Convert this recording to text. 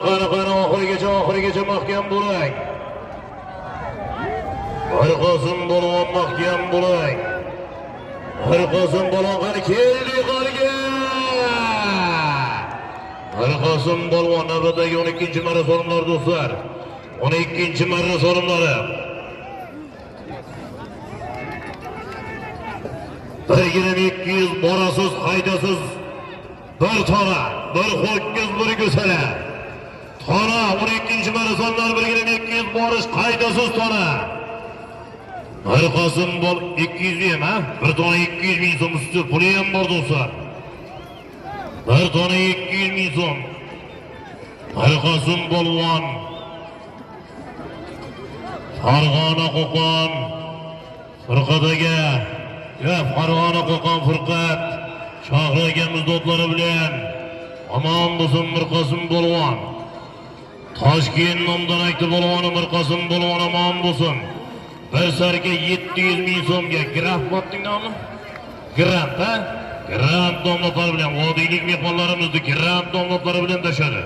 Qani oxirigacha mahkam bo'ling. Mirqosim Polvon mahkam bo'ling. Mirqosim Polvon qani keldi yuqoriga. Mirqosim Polvon navbatdagi 12-marra so'rimlar do'stlar. 12-marra so'rimlari. Birgirim 200 borasiz, haydasiz. Bir tona, bir ho'kiz, bir go'sala. Tona 12-marra so'rimlar birgirim 200 borish, haydasiz tona. Mirqosim bol 200 ham, ha? Bir tona 200 ming so'm usti puli ham bor do'stlar. Bir tona 200 ming so'm. Mirqosim Polvon Farg'ona Qo'qon firqadagi Farg'ona Qo'qon firqat Shohra akamiz do'stlari bilan omon bo'lsin Mirqosim Polvon. Toshkent nomdonakli polvoni Mirqosim Polvon omon bo'lsin. Bir sarga 700 ming so'mga grant bo'pting nomi? Grant, ha? Grant domlatlari bilan vodiylik mehmonlarimizni grant domlatlari bilan tashadi.